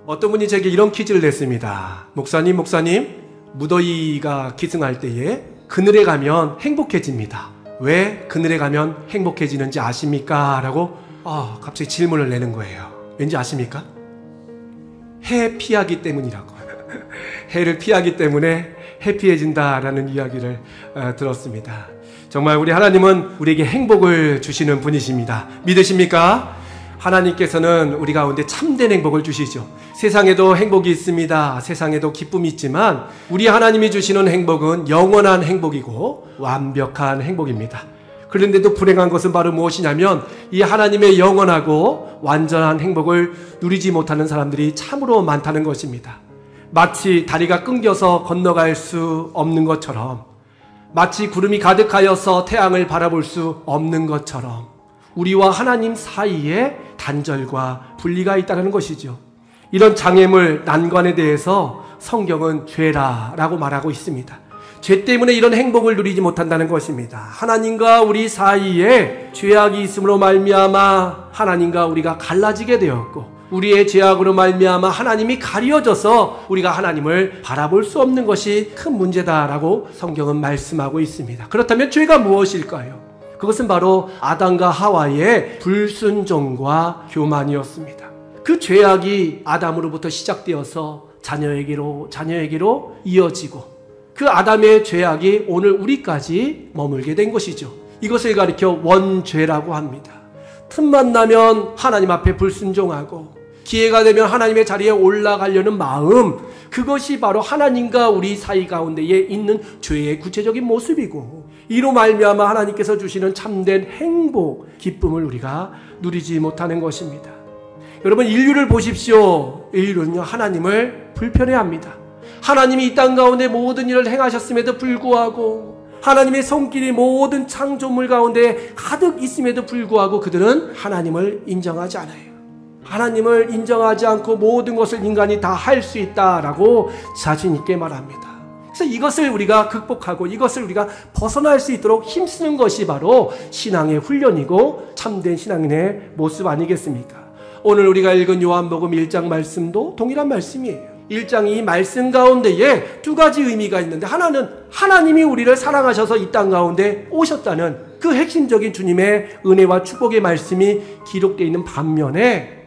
어떤 분이 제게 이런 퀴즈를 냈습니다. 목사님, 무더위가 기승할 때에 그늘에 가면 행복해집니다. 왜 그늘에 가면 행복해지는지 아십니까? 라고 갑자기 질문을 내는 거예요. 왠지 아십니까? 해 피하기 때문이라고. 해를 피하기 때문에 해피해진다라는 이야기를 들었습니다. 정말 우리 하나님은 우리에게 행복을 주시는 분이십니다. 믿으십니까? 하나님께서는 우리 가운데 참된 행복을 주시죠. 세상에도 행복이 있습니다. 세상에도 기쁨이 있지만 우리 하나님이 주시는 행복은 영원한 행복이고 완벽한 행복입니다. 그런데도 불행한 것은 바로 무엇이냐면 이 하나님의 영원하고 완전한 행복을 누리지 못하는 사람들이 참으로 많다는 것입니다. 마치 다리가 끊겨서 건너갈 수 없는 것처럼, 마치 구름이 가득하여서 태양을 바라볼 수 없는 것처럼 우리와 하나님 사이에 단절과 분리가 있다는 것이죠. 이런 장애물, 난관에 대해서 성경은 죄라라고 말하고 있습니다. 죄 때문에 이런 행복을 누리지 못한다는 것입니다. 하나님과 우리 사이에 죄악이 있음으로 말미암아 하나님과 우리가 갈라지게 되었고, 우리의 죄악으로 말미암아 하나님이 가려져서 우리가 하나님을 바라볼 수 없는 것이 큰 문제다라고 성경은 말씀하고 있습니다. 그렇다면 죄가 무엇일까요? 그것은 바로 아담과 하와의 불순종과 교만이었습니다. 그 죄악이 아담으로부터 시작되어서 자녀에게로 이어지고, 그 아담의 죄악이 오늘 우리까지 머물게 된 것이죠. 이것을 가리켜 원죄라고 합니다. 틈만 나면 하나님 앞에 불순종하고 기회가 되면 하나님의 자리에 올라가려는 마음, 그것이 바로 하나님과 우리 사이 가운데에 있는 죄의 구체적인 모습이고, 이로 말미암아 하나님께서 주시는 참된 행복, 기쁨을 우리가 누리지 못하는 것입니다. 여러분, 인류를 보십시오. 인류는요, 하나님을 불편해합니다. 하나님이 이 땅 가운데 모든 일을 행하셨음에도 불구하고, 하나님의 손길이 모든 창조물 가운데 가득 있음에도 불구하고 그들은 하나님을 인정하지 않아요. 하나님을 인정하지 않고 모든 것을 인간이 다 할 수 있다라고 자신 있게 말합니다. 그래서 이것을 우리가 극복하고 이것을 우리가 벗어날 수 있도록 힘쓰는 것이 바로 신앙의 훈련이고 참된 신앙인의 모습 아니겠습니까? 오늘 우리가 읽은 요한복음 1장 말씀도 동일한 말씀이에요. 1장 이 말씀 가운데에 두 가지 의미가 있는데, 하나는 하나님이 우리를 사랑하셔서 이 땅 가운데 오셨다는 그 핵심적인 주님의 은혜와 축복의 말씀이 기록되어 있는 반면에,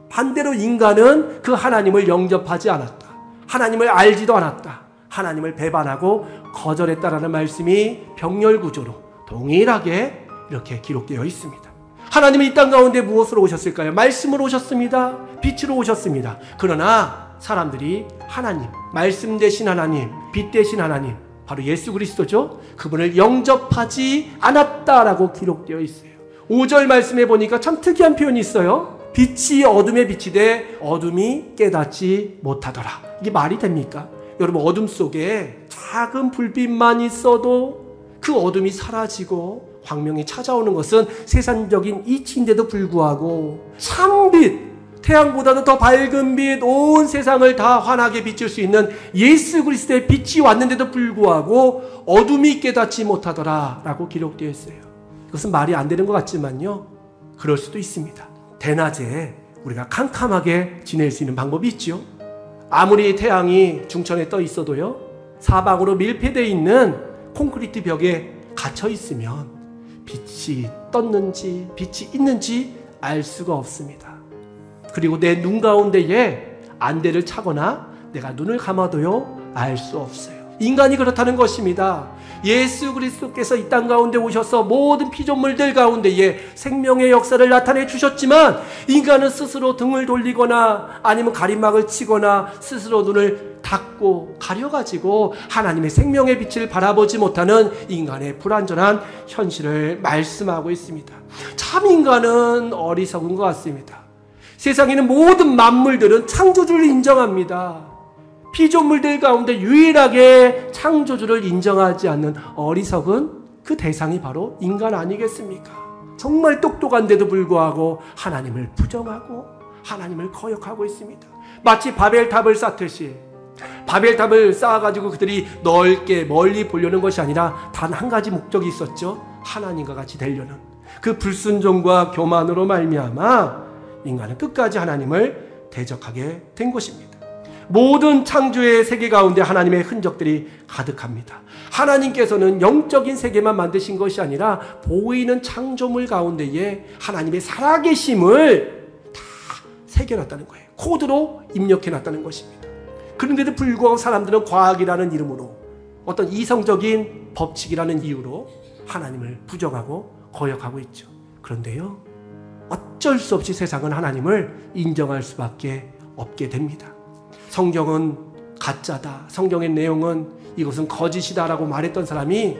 반대로 인간은 그 하나님을 영접하지 않았다. 하나님을 알지도 않았다. 하나님을 배반하고 거절했다라는 말씀이 병렬구조로 동일하게 이렇게 기록되어 있습니다. 하나님은 이 땅 가운데 무엇으로 오셨을까요? 말씀으로 오셨습니다. 빛으로 오셨습니다. 그러나 사람들이 하나님, 말씀 대신 하나님, 빛 대신 하나님, 바로 예수 그리스도죠. 그분을 영접하지 않았다라고 기록되어 있어요. 5절 말씀에 보니까 참 특이한 표현이 있어요. 빛이 어둠에 비치되 어둠이 깨닫지 못하더라. 이게 말이 됩니까? 여러분, 어둠 속에 작은 불빛만 있어도 그 어둠이 사라지고 광명이 찾아오는 것은 세상적인 이치인데도 불구하고 참빛, 태양보다도 더 밝은 빛, 온 세상을 다 환하게 비출 수 있는 예수 그리스도의 빛이 왔는데도 불구하고 어둠이 깨닫지 못하더라 라고 기록되어 있어요. 이것은 말이 안 되는 것 같지만요, 그럴 수도 있습니다. 대낮에 우리가 캄캄하게 지낼 수 있는 방법이 있죠. 아무리 태양이 중천에 떠 있어도요, 사방으로 밀폐되어 있는 콘크리트 벽에 갇혀 있으면 빛이 떴는지 빛이 있는지 알 수가 없습니다. 그리고 내 눈 가운데에 안대를 차거나 내가 눈을 감아도요, 알 수 없어요. 인간이 그렇다는 것입니다. 예수 그리스도께서 이 땅 가운데 오셔서 모든 피조물들 가운데에 생명의 역사를 나타내 주셨지만, 인간은 스스로 등을 돌리거나 아니면 가림막을 치거나 스스로 눈을 닫고 가려가지고 하나님의 생명의 빛을 바라보지 못하는 인간의 불완전한 현실을 말씀하고 있습니다. 참 인간은 어리석은 것 같습니다. 세상에는 모든 만물들은 창조주를 인정합니다. 피조물들 가운데 유일하게 창조주를 인정하지 않는 어리석은 그 대상이 바로 인간 아니겠습니까? 정말 똑똑한데도 불구하고 하나님을 부정하고 하나님을 거역하고 있습니다. 마치 바벨탑을 쌓듯이, 바벨탑을 쌓아가지고 그들이 넓게 멀리 보려는 것이 아니라 단 한 가지 목적이 있었죠. 하나님과 같이 되려는 그 불순종과 교만으로 말미암아 인간은 끝까지 하나님을 대적하게 된 것입니다. 모든 창조의 세계 가운데 하나님의 흔적들이 가득합니다. 하나님께서는 영적인 세계만 만드신 것이 아니라 보이는 창조물 가운데에 하나님의 살아계심을 다 새겨놨다는 거예요. 코드로 입력해놨다는 것입니다. 그런데도 불구하고 사람들은 과학이라는 이름으로 어떤 이성적인 법칙이라는 이유로 하나님을 부정하고 거역하고 있죠. 그런데요, 어쩔 수 없이 세상은 하나님을 인정할 수밖에 없게 됩니다. 성경은 가짜다, 성경의 내용은 이것은 거짓이다라고 말했던 사람이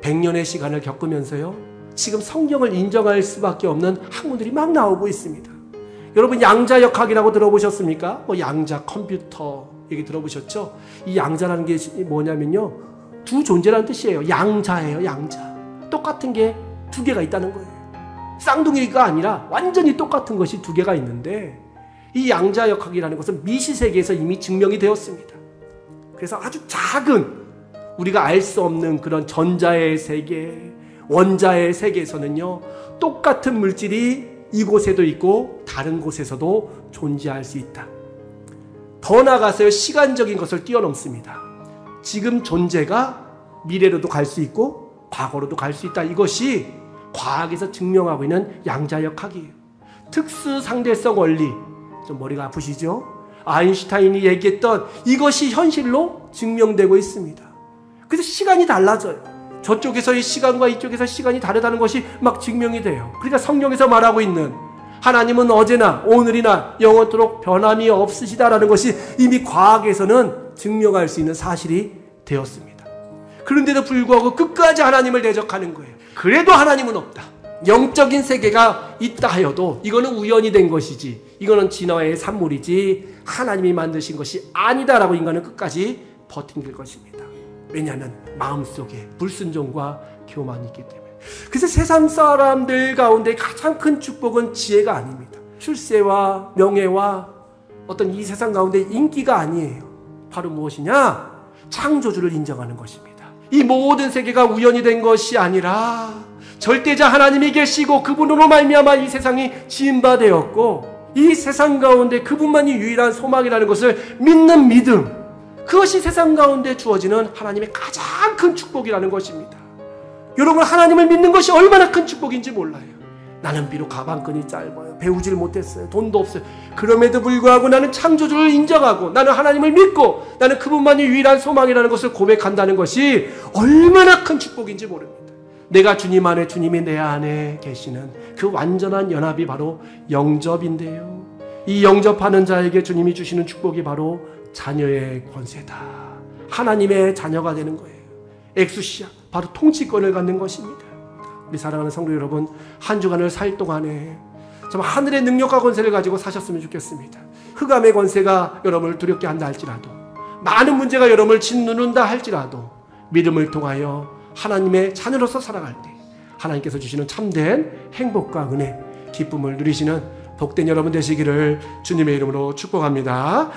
100년의 시간을 겪으면서요, 지금 성경을 인정할 수밖에 없는 학문들이 막 나오고 있습니다. 여러분, 양자역학이라고 들어보셨습니까? 양자 컴퓨터 얘기 들어보셨죠? 이 양자라는 게 뭐냐면요, 두 존재라는 뜻이에요. 양자예요, 양자. 똑같은 게 두 개가 있다는 거예요. 쌍둥이가 아니라 완전히 똑같은 것이 두 개가 있는데, 이 양자역학이라는 것은 미시세계에서 이미 증명이 되었습니다. 그래서 아주 작은, 우리가 알 수 없는 그런 전자의 세계, 원자의 세계에서는요, 똑같은 물질이 이곳에도 있고 다른 곳에서도 존재할 수 있다. 더 나아가서요, 시간적인 것을 뛰어넘습니다. 지금 존재가 미래로도 갈 수 있고 과거로도 갈 수 있다. 이것이 과학에서 증명하고 있는 양자역학이에요. 특수상대성 원리, 좀 머리가 아프시죠? 아인슈타인이 얘기했던 이것이 현실로 증명되고 있습니다. 그래서 시간이 달라져요. 저쪽에서의 시간과 이쪽에서 시간이 다르다는 것이 막 증명이 돼요. 그러니까 성경에서 말하고 있는 하나님은 어제나 오늘이나 영원토록 변함이 없으시다라는 것이 이미 과학에서는 증명할 수 있는 사실이 되었습니다. 그런데도 불구하고 끝까지 하나님을 대적하는 거예요. 그래도 하나님은 없다. 영적인 세계가 있다 하여도 이거는 우연이 된 것이지, 이거는 진화의 산물이지 하나님이 만드신 것이 아니다라고 인간은 끝까지 버틴 것입니다. 왜냐하면 마음속에 불순종과 교만이 있기 때문에. 그래서 세상 사람들 가운데 가장 큰 축복은 지혜가 아닙니다. 출세와 명예와 어떤 이 세상 가운데 인기가 아니에요. 바로 무엇이냐? 창조주를 인정하는 것입니다. 이 모든 세계가 우연이 된 것이 아니라 절대자 하나님이 계시고 그분으로 말미암아 이 세상이 지음바되었고, 이 세상 가운데 그분만이 유일한 소망이라는 것을 믿는 믿음, 그것이 세상 가운데 주어지는 하나님의 가장 큰 축복이라는 것입니다. 여러분, 하나님을 믿는 것이 얼마나 큰 축복인지 몰라요. 나는 비록 가방끈이 짧아요, 배우질 못했어요, 돈도 없어요. 그럼에도 불구하고 나는 창조주를 인정하고 나는 하나님을 믿고 나는 그분만이 유일한 소망이라는 것을 고백한다는 것이 얼마나 큰 축복인지 모릅니다. 내가 주님 안에, 주님이 내 안에 계시는 그 완전한 연합이 바로 영접인데요, 이 영접하는 자에게 주님이 주시는 축복이 바로 자녀의 권세다. 하나님의 자녀가 되는 거예요. 엑수시아, 바로 통치권을 갖는 것입니다. 우리 사랑하는 성도 여러분, 한 주간을 살 동안에 정말 하늘의 능력과 권세를 가지고 사셨으면 좋겠습니다. 흑암의 권세가 여러분을 두렵게 한다 할지라도, 많은 문제가 여러분을 짓누른다 할지라도 믿음을 통하여 하나님의 자녀로서 살아갈 때 하나님께서 주시는 참된 행복과 은혜, 기쁨을 누리시는 복된 여러분 되시기를 주님의 이름으로 축복합니다.